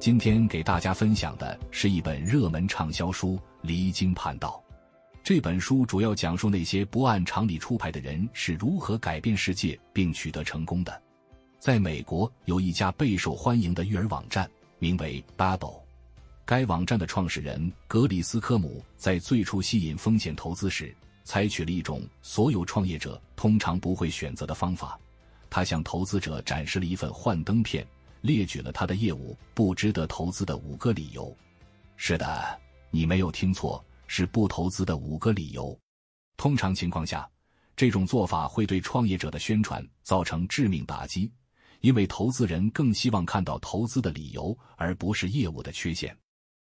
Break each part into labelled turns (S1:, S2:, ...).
S1: 今天给大家分享的是一本热门畅销书《离经叛道》。这本书主要讲述那些不按常理出牌的人是如何改变世界并取得成功的。在美国有一家备受欢迎的育儿网站，名为 Babel。该网站的创始人格里斯科姆在最初吸引风险投资时，采取了一种所有创业者通常不会选择的方法。他向投资者展示了一份幻灯片，列举了他的业务不值得投资的5个理由。是的，你没有听错，是不投资的5个理由。通常情况下，这种做法会对创业者的宣传造成致命打击，因为投资人更希望看到投资的理由，而不是业务的缺陷。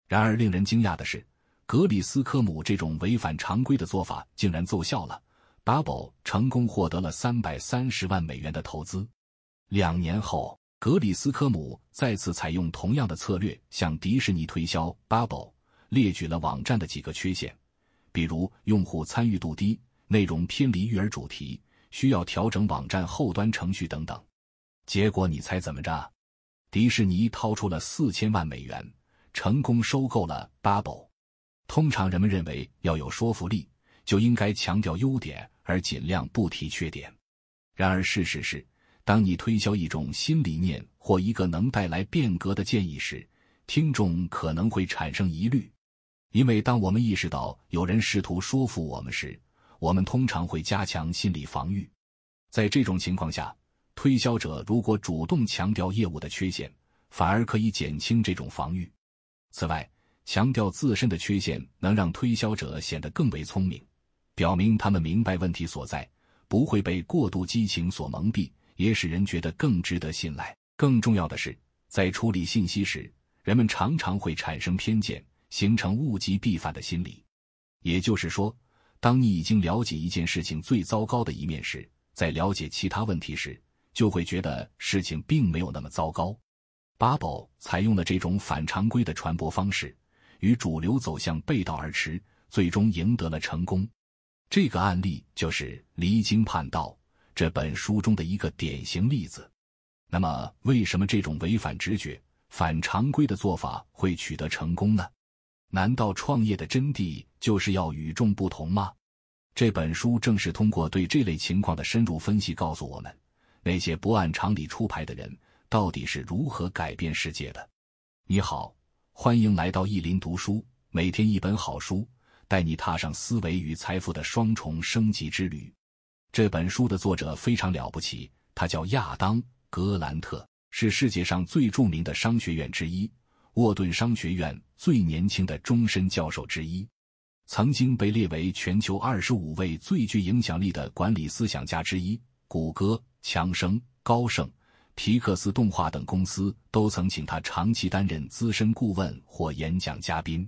S1: 然而令人惊讶的是，格里斯科姆这种违反常规的做法竟然奏效了。Babel 成功获得了330万美元的投资。2年后，格里斯科姆再次采用同样的策略向迪士尼推销 Babel， 列举了网站的几个缺陷，比如用户参与度低、内容偏离育儿主题、需要调整网站后端程序等等。结果你猜怎么着？迪士尼掏出了4000万美元，成功收购了 Babel。通常人们认为要有说服力，就应该强调优点，而尽量不提缺点。然而事实是，当你推销一种新理念或一个能带来变革的建议时，听众可能会产生疑虑。因为当我们意识到有人试图说服我们时，我们通常会加强心理防御。在这种情况下，推销者如果主动强调业务的缺陷，反而可以减轻这种防御。此外，强调自身的缺陷能让推销者显得更为聪明，表明他们明白问题所在，不会被过度激情所蒙蔽，也使人觉得更值得信赖。更重要的是，在处理信息时，人们常常会产生偏见，形成物极必反的心理。也就是说，当你已经了解一件事情最糟糕的一面时，在了解其他问题时，就会觉得事情并没有那么糟糕。Babel 采用了这种反常规的传播方式，与主流走向背道而驰，最终赢得了成功。这个案例就是《离经叛道》这本书中的一个典型例子。那么，为什么这种违反直觉、反常规的做法会取得成功呢？难道创业的真谛就是要与众不同吗？这本书正是通过对这类情况的深入分析，告诉我们，那些不按常理出牌的人到底是如何改变世界的。你好，欢迎来到意林读书，每天一本好书，带你踏上思维与财富的双重升级之旅。这本书的作者非常了不起，他叫亚当·格兰特，是世界上最著名的商学院之一，沃顿商学院最年轻的终身教授之一，曾经被列为全球25位最具影响力的管理思想家之一。谷歌、强生、高盛、皮克斯动画等公司都曾请他长期担任资深顾问或演讲嘉宾。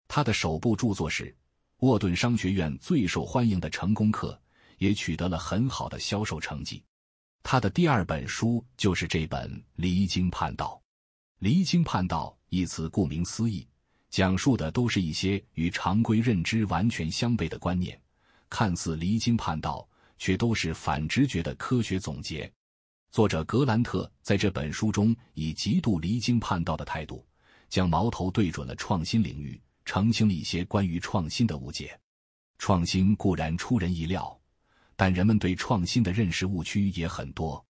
S1: 他的首部著作是沃顿商学院最受欢迎的成功课，也取得了很好的销售成绩。他的第2本书就是这本《离经叛道》。离经叛道一词顾名思义，讲述的都是一些与常规认知完全相悖的观念，看似离经叛道，却都是反直觉的科学总结。作者格兰特在这本书中以极度离经叛道的态度，将矛头对准了创新领域，澄清了一些关于创新的误解。创新固然出人意料，但人们对创新的认识误区也很多。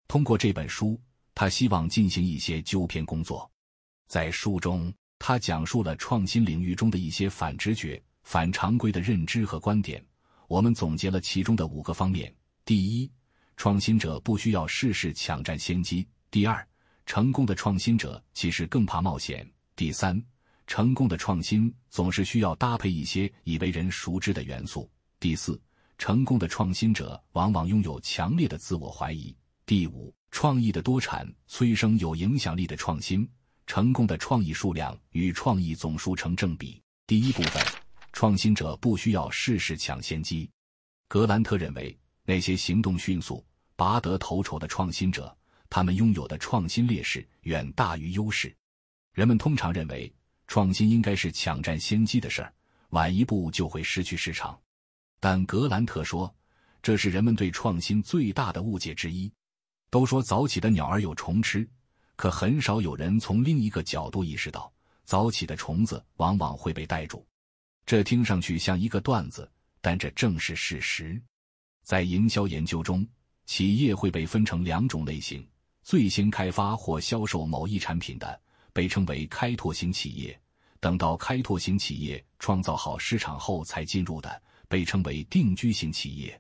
S1: 通过这本书，他希望进行一些纠偏工作。在书中，他讲述了创新领域中的一些反直觉、反常规的认知和观点。我们总结了其中的5个方面。第一，创新者不需要事事抢占先机。第二，成功的创新者其实更怕冒险。第三，成功的创新总是需要搭配一些已为人熟知的元素。第四，成功的创新者往往拥有强烈的自我怀疑。第五，创意的多产催生有影响力的创新，成功的创意数量与创意总数成正比。第一部分，创新者不需要事事抢先机。格兰特认为，那些行动迅速、拔得头筹的创新者，他们拥有的创新劣势远大于优势。人们通常认为，创新应该是抢占先机的事儿，晚一步就会失去市场。但格兰特说，这是人们对创新最大的误解之一。都说早起的鸟儿有虫吃，可很少有人从另一个角度意识到，早起的虫子往往会被逮住。这听上去像一个段子，但这正是事实。在营销研究中，企业会被分成2种类型：最先开发或销售某一产品的，被称为开拓型企业；等到开拓型企业创造好市场后才进入的，被称为定居型企业。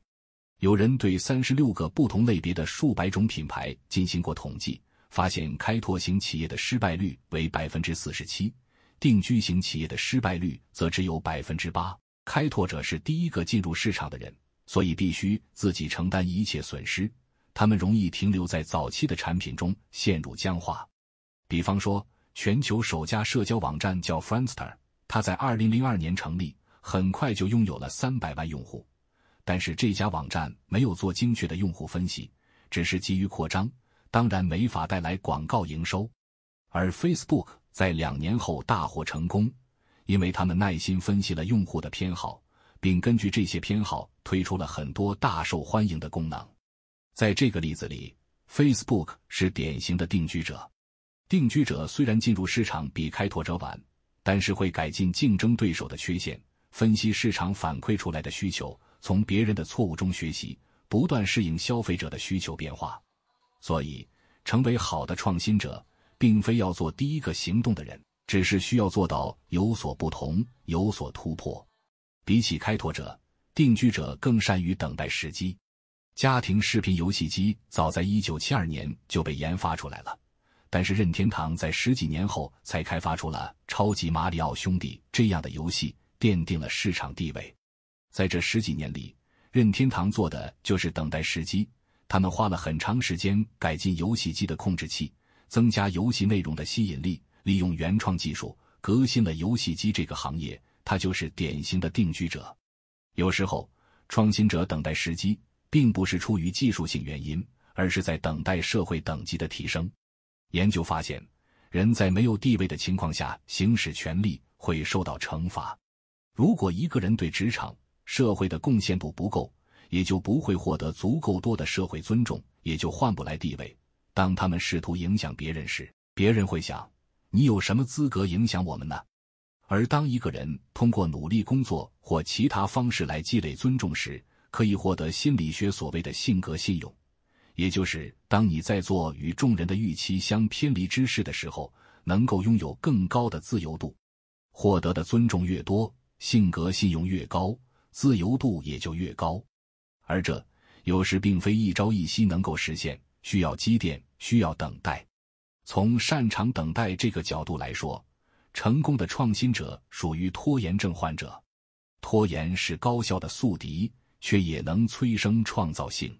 S1: 有人对36个不同类别的数百种品牌进行过统计，发现开拓型企业的失败率为 47%， 定居型企业的失败率则只有 8%。 开拓者是第一个进入市场的人，所以必须自己承担一切损失，他们容易停留在早期的产品中，陷入僵化。比方说，全球首家社交网站叫 Friendster， 它在2002年成立，很快就拥有了300万用户。但是这家网站没有做精确的用户分析，只是急于扩张，当然没法带来广告营收。而 Facebook 在2年后大获成功，因为他们耐心分析了用户的偏好，并根据这些偏好推出了很多大受欢迎的功能。在这个例子里， Facebook 是典型的定居者。定居者虽然进入市场比开拓者晚，但是会改进竞争对手的缺陷，分析市场反馈出来的需求，从别人的错误中学习，不断适应消费者的需求变化。所以，成为好的创新者，并非要做第一个行动的人，只是需要做到有所不同，有所突破。比起开拓者，定居者更善于等待时机。家庭视频游戏机早在1972年就被研发出来了，但是任天堂在10几年后才开发出了超级马里奥兄弟这样的游戏，奠定了市场地位。在这10几年里，任天堂做的就是等待时机，他们花了很长时间改进游戏机的控制器，增加游戏内容的吸引力，利用原创技术，革新了游戏机这个行业，它就是典型的定居者。有时候，创新者等待时机，并不是出于技术性原因，而是在等待社会等级的提升。研究发现，人在没有地位的情况下行使权利会受到惩罚。如果一个人对职场、社会的贡献度不够，也就不会获得足够多的社会尊重，也就换不来地位。当他们试图影响别人时，别人会想，你有什么资格影响我们呢？而当一个人通过努力工作或其他方式来积累尊重时，可以获得心理学所谓的性格信用，也就是当你在做与众人的预期相偏离之事的时候，能够拥有更高的自由度。获得的尊重越多，性格信用越高，自由度也就越高。而这有时并非一朝一夕能够实现，需要积淀，需要等待。从擅长等待这个角度来说，成功的创新者属于拖延症患者。拖延是高效的宿敌，却也能催生创造性。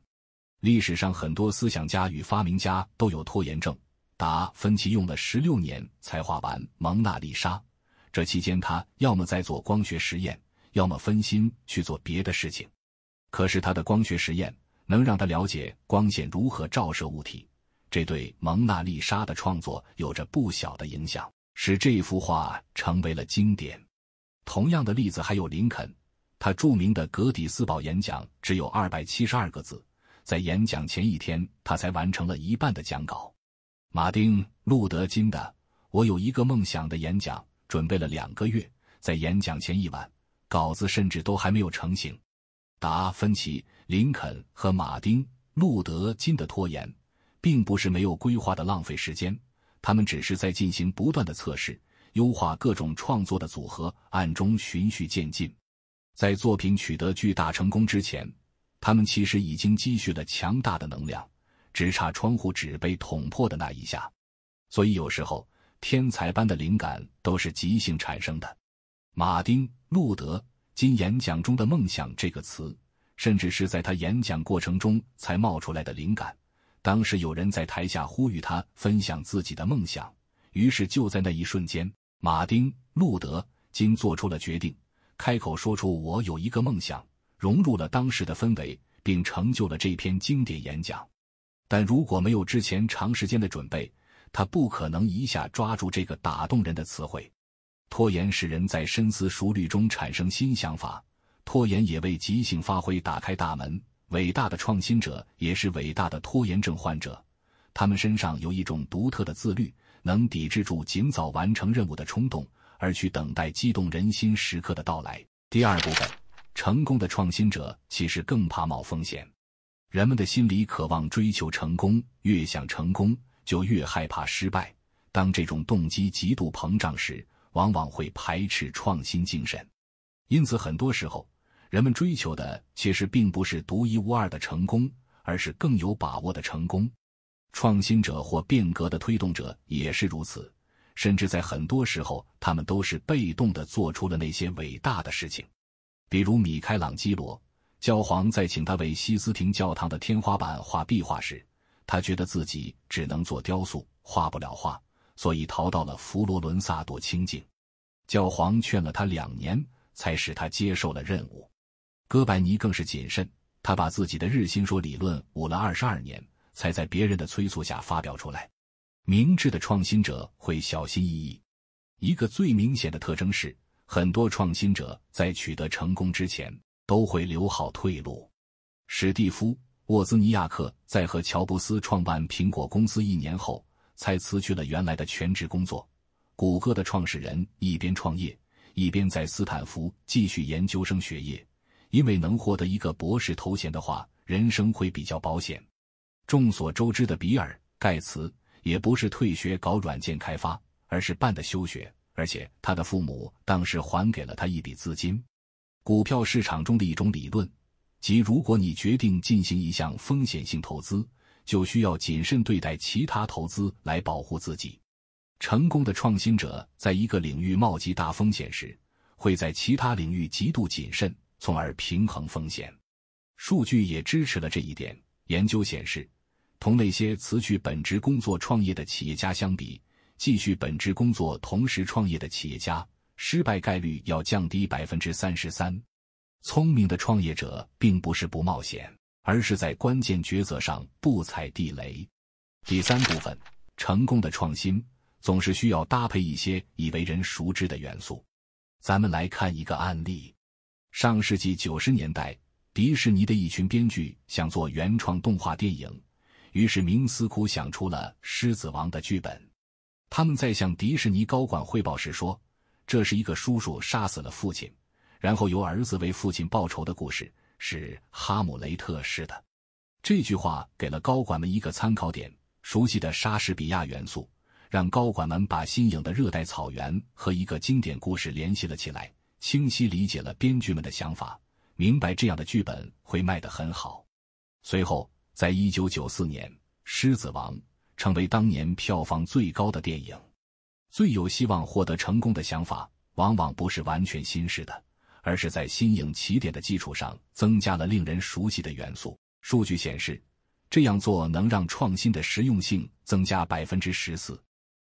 S1: 历史上很多思想家与发明家都有拖延症。达芬奇用了16年才画完蒙娜丽莎，这期间他要么在做光学实验，要么分心去做别的事情。可是他的光学实验能让他了解光线如何照射物体，这对蒙娜丽莎的创作有着不小的影响，使这幅画成为了经典。同样的例子还有林肯，他著名的格底斯堡演讲只有272个字，在演讲前一天他才完成了一半的讲稿。马丁·路德·金的我有一个梦想的演讲准备了2个月，在演讲前一晚，稿子甚至都还没有成型。达芬奇、林肯和马丁·路德·金的拖延并不是没有规划的浪费时间，他们只是在进行不断的测试，优化各种创作的组合，暗中循序渐进。在作品取得巨大成功之前，他们其实已经积蓄了强大的能量，只差窗户纸被捅破的那一下。所以有时候，天才般的灵感都是即兴产生的。马丁·路德·金演讲中的梦想这个词，甚至是在他演讲过程中才冒出来的灵感。当时有人在台下呼吁他分享自己的梦想，于是就在那一瞬间，马丁·路德·金做出了决定，开口说出我有一个梦想，融入了当时的氛围，并成就了这篇经典演讲。但如果没有之前长时间的准备，他不可能一下抓住这个打动人的词汇。拖延使人在深思熟虑中产生新想法，拖延也为即兴发挥打开大门。伟大的创新者也是伟大的拖延症患者，他们身上有一种独特的自律，能抵制住尽早完成任务的冲动，而去等待激动人心时刻的到来。第二部分，成功的创新者其实更怕冒风险。人们的心里渴望追求成功，越想成功，就越害怕失败。当这种动机极度膨胀时，往往会排斥创新精神。因此很多时候，人们追求的其实并不是独一无二的成功，而是更有把握的成功。创新者或变革的推动者也是如此，甚至在很多时候，他们都是被动地做出了那些伟大的事情。比如米开朗基罗，教皇在请他为西斯廷教堂的天花板画壁画时，他觉得自己只能做雕塑，画不了画，所以逃到了佛罗伦萨躲清静。教皇劝了他2年，才使他接受了任务。哥白尼更是谨慎，他把自己的日心说理论捂了22年，才在别人的催促下发表出来。明智的创新者会小心翼翼。一个最明显的特征是，很多创新者在取得成功之前都会留好退路。史蒂夫·沃兹尼亚克在和乔布斯创办苹果公司1年后，才辞去了原来的全职工作。谷歌的创始人一边创业，一边在斯坦福继续研究生学业，因为能获得一个博士头衔的话，人生会比较保险。众所周知的比尔·盖茨也不是退学搞软件开发，而是办的休学，而且他的父母当时还给了他一笔资金。股票市场中的一种理论，即如果你决定进行一项风险性投资，就需要谨慎对待其他投资来保护自己。成功的创新者在一个领域冒极大风险时，会在其他领域极度谨慎，从而平衡风险。数据也支持了这一点。研究显示，同那些辞去本职工作创业的企业家相比，继续本职工作同时创业的企业家，失败概率要降低 33%。聪明的创业者并不是不冒险，而是在关键抉择上不踩地雷。第三部分，成功的创新总是需要搭配一些已为人熟知的元素。咱们来看一个案例。上世纪90年代，迪士尼的一群编剧想做原创动画电影，于是冥思苦想出了《狮子王》的剧本。他们在向迪士尼高管汇报时说，这是一个叔叔杀死了父亲，然后由儿子为父亲报仇的故事，是哈姆雷特式的。这句话给了高管们一个参考点，熟悉的莎士比亚元素，让高管们把新颖的热带草原和一个经典故事联系了起来，清晰理解了编剧们的想法，明白这样的剧本会卖得很好。随后，在1994年，《狮子王》成为当年票房最高的电影。最有希望获得成功的想法，往往不是完全新式的，而是在新颖起点的基础上增加了令人熟悉的元素。数据显示，这样做能让创新的实用性增加 14%。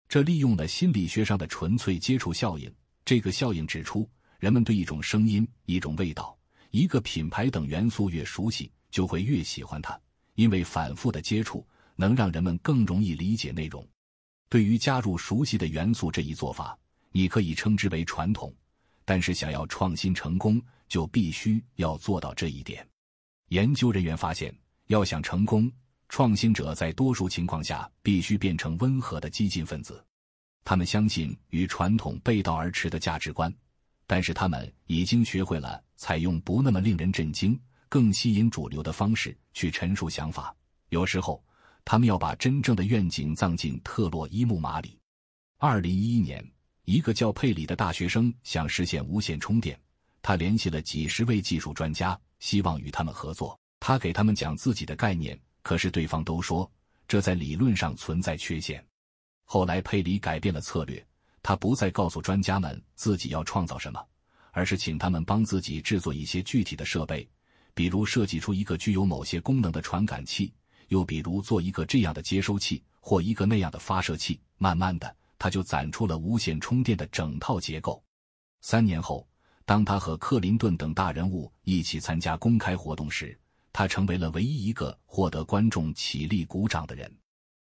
S1: 这利用了心理学上的纯粹接触效应。这个效应指出，人们对一种声音、一种味道、一个品牌等元素越熟悉，就会越喜欢它，因为反复的接触能让人们更容易理解内容。对于加入熟悉的元素这一做法，你可以称之为传统，但是想要创新成功，就必须要做到这一点。研究人员发现，要想成功，创新者在多数情况下必须变成温和的激进分子。他们相信与传统背道而驰的价值观，但是他们已经学会了采用不那么令人震惊、更吸引主流的方式去陈述想法。有时候，他们要把真正的愿景葬进特洛伊木马里。2011年，一个叫佩里的大学生想实现无线充电，他联系了几十位技术专家，希望与他们合作。他给他们讲自己的概念，可是对方都说，这在理论上存在缺陷。后来佩里改变了策略，他不再告诉专家们自己要创造什么，而是请他们帮自己制作一些具体的设备，比如设计出一个具有某些功能的传感器，又比如做一个这样的接收器或一个那样的发射器。慢慢的，他就攒出了无线充电的整套结构。3年后，当他和克林顿等大人物一起参加公开活动时，他成为了唯一一个获得观众起立鼓掌的人。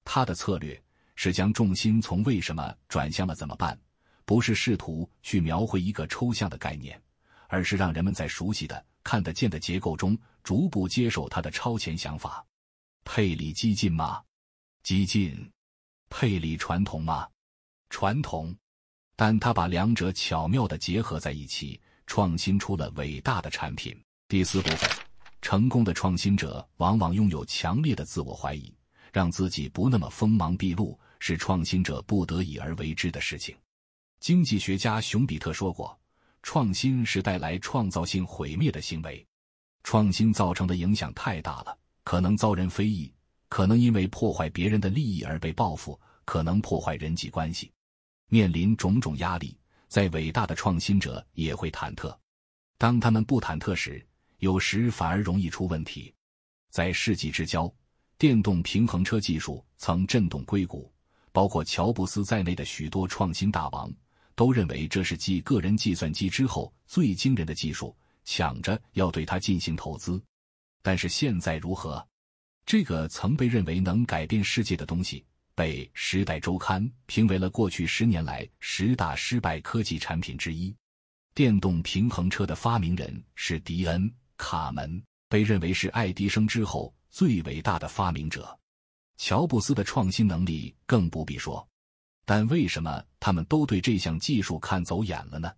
S1: 他的策略是将重心从为什么转向了怎么办，不是试图去描绘一个抽象的概念，而是让人们在熟悉的、看得见的结构中逐步接受他的超前想法。佩里激进吗？激进、配理传统吗？传统，但他把两者巧妙地结合在一起，创新出了伟大的产品。第4部分，成功的创新者往往拥有强烈的自我怀疑，让自己不那么锋芒毕露，是创新者不得已而为之的事情。经济学家熊彼特说过，创新是带来创造性毁灭的行为。创新造成的影响太大了，可能遭人非议，可能因为破坏别人的利益而被报复，可能破坏人际关系。面临种种压力，再伟大的创新者也会忐忑。当他们不忐忑时，有时反而容易出问题。在世纪之交，电动平衡车技术曾震动硅谷，包括乔布斯在内的许多创新大王都认为这是继个人计算机之后最惊人的技术，抢着要对它进行投资。但是现在如何？这个曾被认为能改变世界的东西，被《时代周刊》评为了过去10年来10大失败科技产品之一。电动平衡车的发明人是迪恩·卡门，被认为是爱迪生之后最伟大的发明者。乔布斯的创新能力更不必说。但为什么他们都对这项技术看走眼了呢？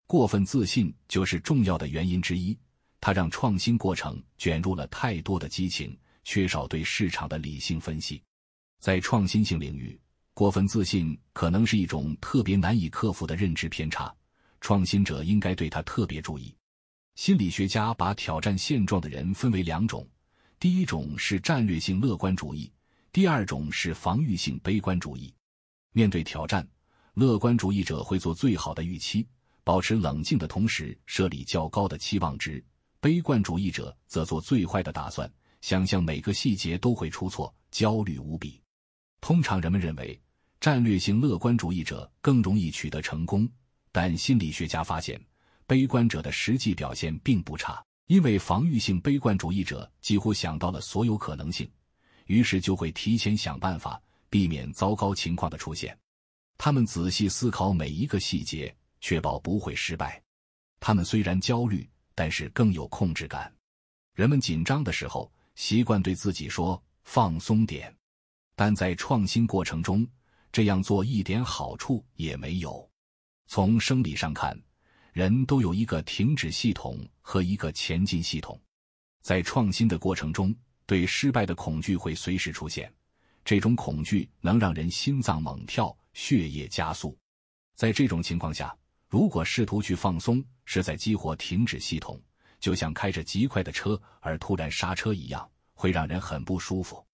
S1: 过分自信就是重要的原因之一，它让创新过程卷入了太多的激情，缺少对市场的理性分析。在创新性领域，过分自信可能是一种特别难以克服的认知偏差，创新者应该对它特别注意。心理学家把挑战现状的人分为2种，第一种是战略性乐观主义，第二种是防御性悲观主义。面对挑战，乐观主义者会做最好的预期，保持冷静的同时设立较高的期望值，悲观主义者则做最坏的打算，想象每个细节都会出错，焦虑无比。通常人们认为战略性乐观主义者更容易取得成功，但心理学家发现悲观者的实际表现并不差，因为防御性悲观主义者几乎想到了所有可能性，于是就会提前想办法避免糟糕情况的出现。他们仔细思考每一个细节，确保不会失败。他们虽然焦虑，但是更有控制感。人们紧张的时候习惯对自己说放松点，但在创新过程中，这样做一点好处也没有。从生理上看，人都有一个停止系统和一个前进系统。在创新的过程中，对失败的恐惧会随时出现，这种恐惧能让人心脏猛跳，血液加速。在这种情况下，如果试图去放松，是在激活停止系统，就像开着极快的车而突然刹车一样，会让人很不舒服。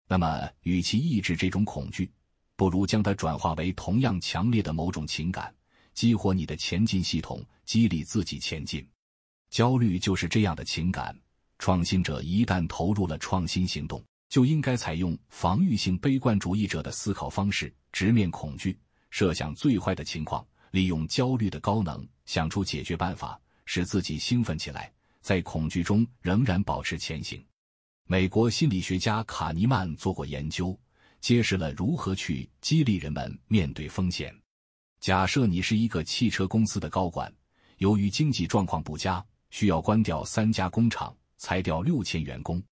S1: 那么，与其抑制这种恐惧，不如将它转化为同样强烈的某种情感，激活你的前进系统，激励自己前进。焦虑就是这样的情感。创新者一旦投入了创新行动，就应该采用防御性悲观主义者的思考方式，直面恐惧，设想最坏的情况，利用焦虑的高能，想出解决办法，使自己兴奋起来，在恐惧中仍然保持前行。美国心理学家卡尼曼做过研究，揭示了如何去激励人们面对风险。假设你是一个汽车公司的高管，由于经济状况不佳，需要关掉3家工厂，裁掉6000员工。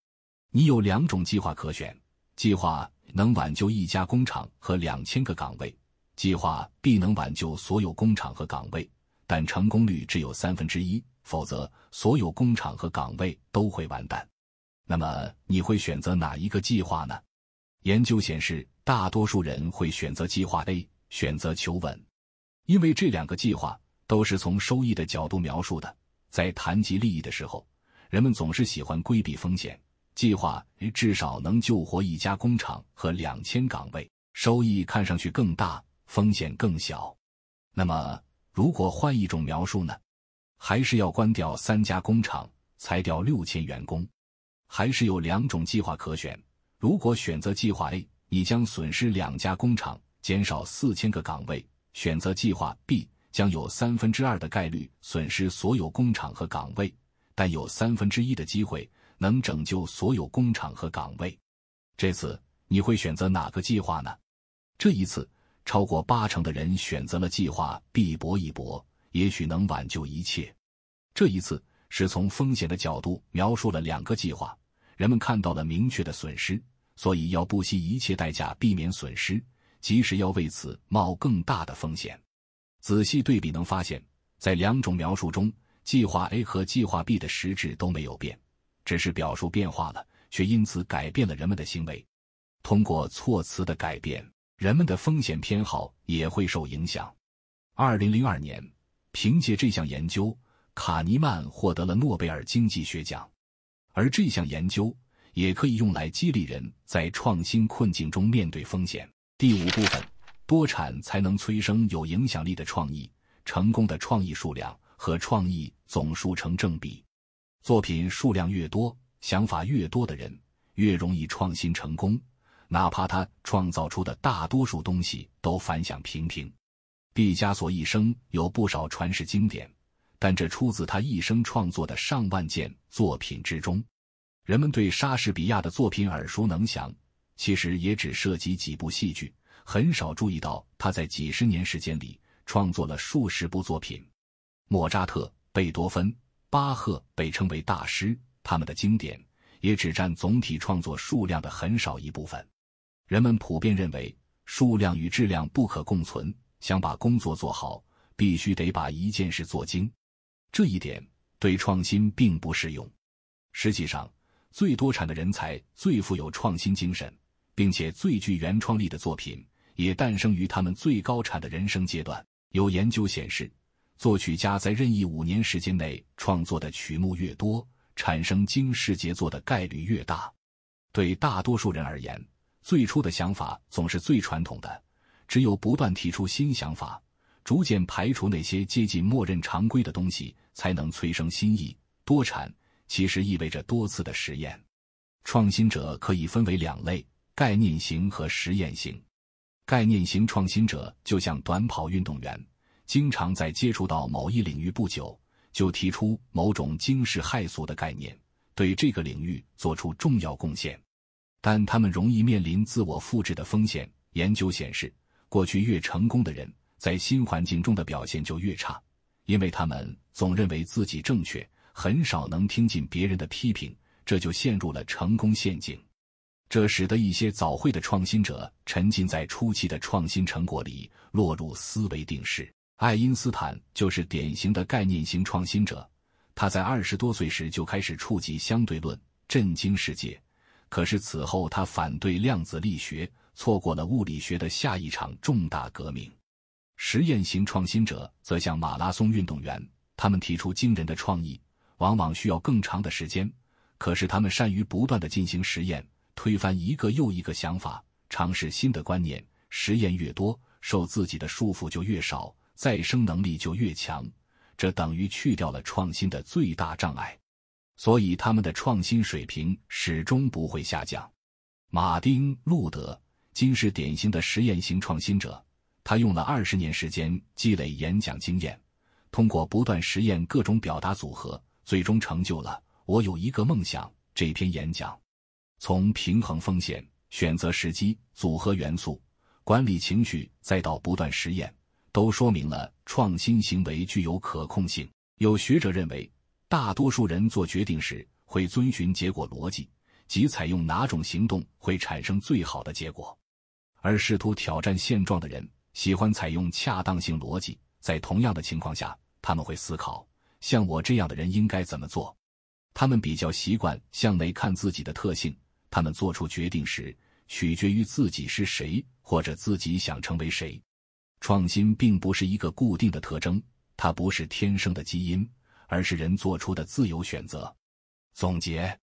S1: 你有2种计划可选，计划能挽救1家工厂和2000个岗位，计划 B 能挽救所有工厂和岗位，但成功率只有1/3，否则所有工厂和岗位都会完蛋。那么你会选择哪一个计划呢？研究显示，大多数人会选择计划 A， 选择求稳。因为这2个计划都是从收益的角度描述的，在谈及利益的时候，人们总是喜欢规避风险。计划至少能救活1家工厂和2000岗位，收益看上去更大，风险更小。那么，如果换一种描述呢？还是要关掉3家工厂，裁掉6000员工？还是有2种计划可选。如果选择计划 A， 你将损失2家工厂，减少4000个岗位；选择计划 B， 将有2/3的概率损失所有工厂和岗位，但有1/3的机会能拯救所有工厂和岗位。这次你会选择哪个计划呢？这一次，超过80%的人选择了计划 B， 搏一搏，也许能挽救一切。这一次是从风险的角度描述了2个计划，人们看到了明确的损失，所以要不惜一切代价避免损失，即使要为此冒更大的风险。仔细对比能发现，在两种描述中，计划 A 和计划 B 的实质都没有变，只是表述变化了，却因此改变了人们的行为。通过措辞的改变，人们的风险偏好也会受影响。2002年，凭借这项研究，卡尼曼获得了诺贝尔经济学奖。而这项研究也可以用来激励人在创新困境中面对风险。第5部分，多产才能催生有影响力的创意，成功的创意数量和创意总数成正比。作品数量越多，想法越多的人越容易创新成功，哪怕他创造出的大多数东西都反响平平。毕加索一生有不少传世经典，但这出自他一生创作的上万件作品之中。人们对莎士比亚的作品耳熟能详，其实也只涉及几部戏剧，很少注意到他在几十年时间里创作了数十部作品。莫扎特、贝多芬、巴赫被称为大师，他们的经典也只占总体创作数量的很少一部分。人们普遍认为，数量与质量不可共存，想把工作做好，必须得把一件事做精。这一点对创新并不适用。实际上，最多产的人才最富有创新精神，并且最具原创力的作品也诞生于他们最高产的人生阶段。有研究显示，作曲家在任意5年时间内创作的曲目越多，产生惊世杰作的概率越大。对大多数人而言，最初的想法总是最传统的，只有不断提出新想法，逐渐排除那些接近默认常规的东西，才能催生新意。多产其实意味着多次的实验。创新者可以分为2类，概念型和实验型。概念型创新者就像短跑运动员，经常在接触到某一领域不久，就提出某种惊世骇俗的概念，对这个领域做出重要贡献。但他们容易面临自我复制的风险。研究显示，过去越成功的人，在新环境中的表现就越差，因为他们总认为自己正确，很少能听进别人的批评，这就陷入了成功陷阱。这使得一些早慧的创新者沉浸在初期的创新成果里，落入思维定式。爱因斯坦就是典型的概念型创新者，他在20多岁时就开始触及相对论，震惊世界。可是此后他反对量子力学，错过了物理学的下一场重大革命。实验型创新者则像马拉松运动员，他们提出惊人的创意，往往需要更长的时间，可是他们善于不断地进行实验，推翻一个又一个想法，尝试新的观念。实验越多，受自己的束缚就越少，再生能力就越强，这等于去掉了创新的最大障碍，所以他们的创新水平始终不会下降。马丁·路德金是典型的实验型创新者，他用了20年时间积累演讲经验，通过不断实验各种表达组合，最终成就了《我有一个梦想》这篇演讲。从平衡风险、选择时机、组合元素、管理情绪，再到不断实验，都说明了创新行为具有可控性。有学者认为，大多数人做决定时会遵循结果逻辑，即采用哪种行动会产生最好的结果。而试图挑战现状的人喜欢采用恰当性逻辑，在同样的情况下，他们会思考，像我这样的人应该怎么做。他们比较习惯向内看自己的特性，他们做出决定时取决于自己是谁，或者自己想成为谁。创新并不是一个固定的特征，它不是天生的基因，而是人做出的自由选择。总结，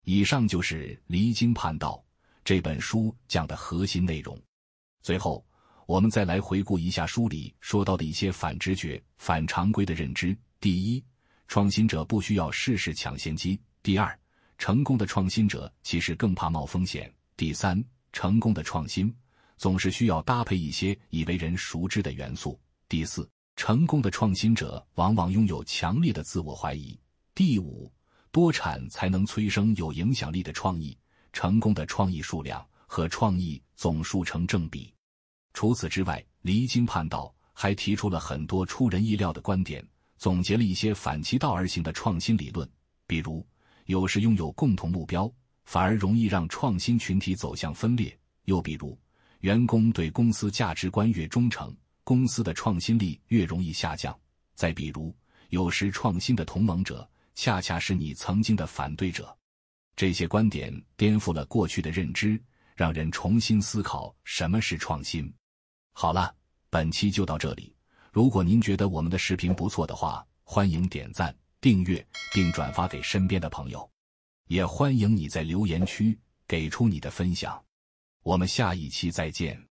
S1: 以上就是《离经叛道》这本书讲的核心内容。最后，我们再来回顾一下书里说到的一些反直觉、反常规的认知。第一，创新者不需要事事抢先机。第二，成功的创新者其实更怕冒风险。第三，成功的创新总是需要搭配一些已为人熟知的元素。第四，成功的创新者往往拥有强烈的自我怀疑。第五，多产才能催生有影响力的创意，成功的创意数量和创意总数成正比。除此之外，离经叛道还提出了很多出人意料的观点，总结了一些反其道而行的创新理论，比如有时拥有共同目标，反而容易让创新群体走向分裂。又比如，员工对公司价值观越忠诚，公司的创新力越容易下降。再比如，有时创新的同盟者恰恰是你曾经的反对者。这些观点颠覆了过去的认知，让人重新思考什么是创新。好了，本期就到这里。如果您觉得我们的视频不错的话，欢迎点赞、订阅并转发给身边的朋友。也欢迎你在留言区给出你的分享。我们下一期再见。